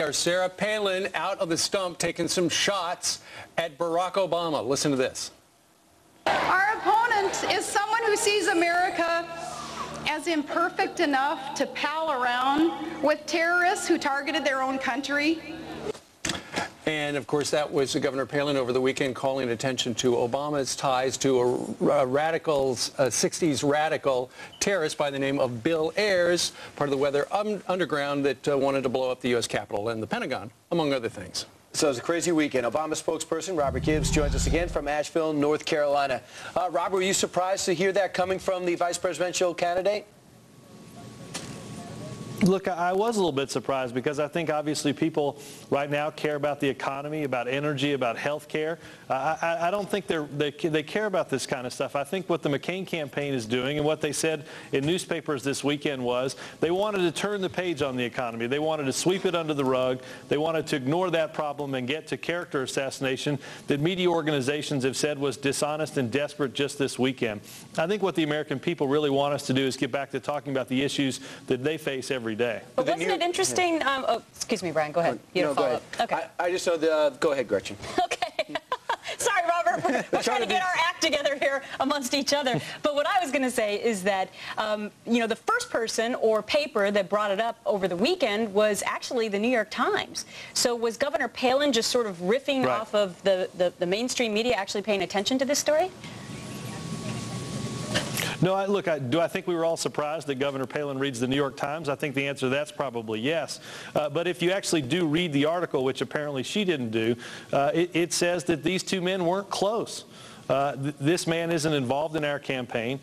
Sarah Palin out of the stump taking some shots at Barack Obama. Listen to this. Our opponent is someone who sees America as imperfect enough to pal around with terrorists who targeted their own country. And, of course, that was Governor Palin over the weekend calling attention to Obama's ties to a 60s radical terrorist by the name of Bill Ayers, part of the weather underground that wanted to blow up the U.S. Capitol and the Pentagon, among other things. So it's a crazy weekend. Obama spokesperson Robert Gibbs joins us again from Asheville, North Carolina. Robert, were you surprised to hear that coming from the vice presidential candidate? Look, I was a little bit surprised because I think obviously people right now care about the economy, about energy, about health care. I don't think they care about this kind of stuff. I think what the McCain campaign is doing and what they said in newspapers this weekend was they wanted to turn the page on the economy. They wanted to sweep it under the rug. They wanted to ignore that problem and get to character assassination that media organizations have said was dishonest and desperate just this weekend. I think what the American people really want us to do is get back to talking about the issues that they face every day. But wasn't it interesting? Oh, excuse me, Brian. Go ahead. You no, go ahead. Okay. I just know the. Go ahead, Gretchen. Okay. Sorry, Robert. We're trying to get our act together here amongst each other. But what I was going to say is that, you know, the first person or paper that brought it up over the weekend was actually the New York Times. So was Governor Palin just sort of riffing off of the mainstream media actually paying attention to this story? No, look, do I think we were all surprised that Governor Palin reads the New York Times? I think the answer to that's probably yes. But if you actually do read the article, which apparently she didn't do, it says that these two men weren't close. This man isn't involved in our campaign.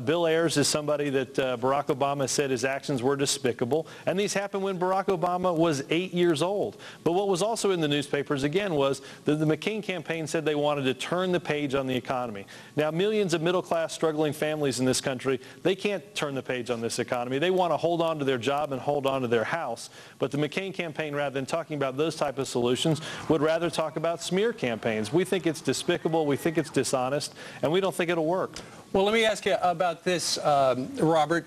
Bill Ayers is somebody that Barack Obama said his actions were despicable, and these happened when Barack Obama was 8 years old. But what was also in the newspapers, again, was that the McCain campaign said they wanted to turn the page on the economy. Now, millions of middle-class struggling families in this country, they can't turn the page on this economy. They want to hold on to their job and hold on to their house. But the McCain campaign, rather than talking about those type of solutions, would rather talk about smear campaigns. We think it's despicable. We think it's dishonest, and we don't think it'll work. Well, let me ask you about this, Robert.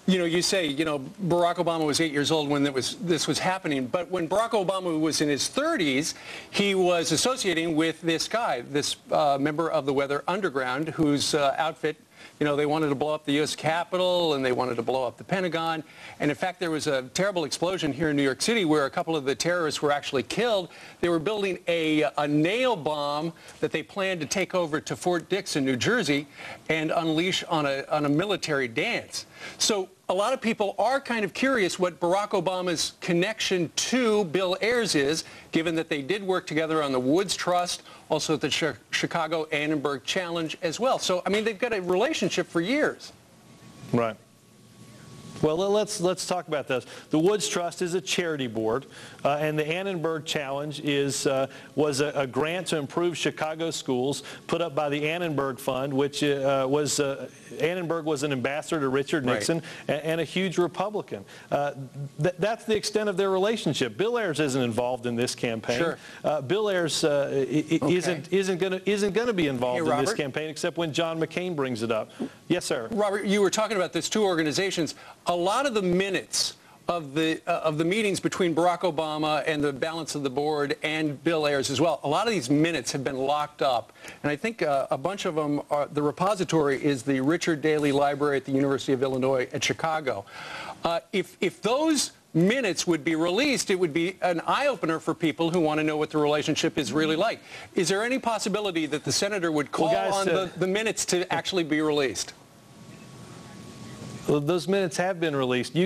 You know, you say, you know, Barack Obama was 8 years old when this was happening, but when Barack Obama was in his 30s, he was associating with this guy, this member of the Weather Underground, whose outfit, you know, they wanted to blow up the U.S. Capitol and they wanted to blow up the Pentagon. And in fact, there was a terrible explosion here in New York City where a couple of the terrorists were actually killed. They were building a nail bomb that they planned to take over to Fort Dix in New Jersey and unleash on a military dance. So a lot of people are kind of curious what Barack Obama's connection to Bill Ayers is, given that they did work together on the Woods Trust, also the Chicago Annenberg Challenge as well. So, I mean, they've got a relationship for years. Right. Well, let's talk about this. The Woods Trust is a charity board, and the Annenberg Challenge was a grant to improve Chicago schools put up by the Annenberg Fund, which Annenberg was an ambassador to Richard Nixon and a huge Republican. That's the extent of their relationship. Bill Ayers isn't involved in this campaign. Sure. Bill Ayers isn't going to be involved in this campaign except when John McCain brings it up. Yes, sir. Robert, you were talking about these two organizations. A lot of the minutes of the meetings between Barack Obama and the balance of the board and Bill Ayers as well, a lot of these minutes have been locked up. And I think a bunch of them are, the repository is the Richard Daley Library at the University of Illinois at Chicago. If those minutes would be released, it would be an eye-opener for people who want to know what the relationship is really like. Is there any possibility that the senator would call on the minutes to actually be released? Well, those minutes have been released.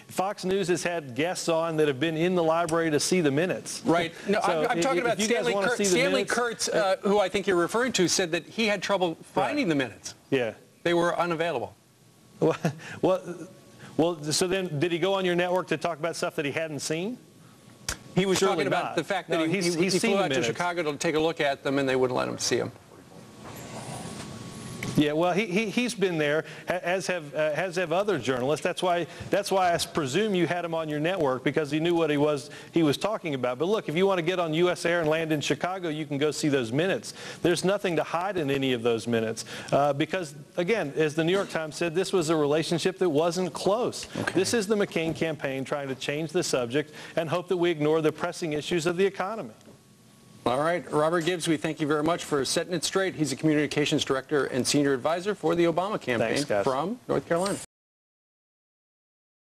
Fox News has had guests on that have been in the library to see the minutes. Right. No, so I'm talking about Stanley Kurtz, who I think you're referring to, said that he had trouble finding the minutes. Yeah. They were unavailable. Well, so then did he go on your network to talk about stuff that he hadn't seen? He was talking about the fact that he flew out to Chicago to take a look at them, and they wouldn't let him see them. Yeah, well, he's been there, as have other journalists. That's why I presume you had him on your network, because he knew what he was talking about. But look, if you want to get on U.S. Air and land in Chicago, you can go see those minutes. There's nothing to hide in any of those minutes, because, again, as the New York Times said, this was a relationship that wasn't close. Okay. This is the McCain campaign trying to change the subject and hope that we ignore the pressing issues of the economy. All right, Robert Gibbs, we thank you very much for setting it straight. He's a communications director and senior advisor for the Obama campaign. Thanks, guys. From North Carolina.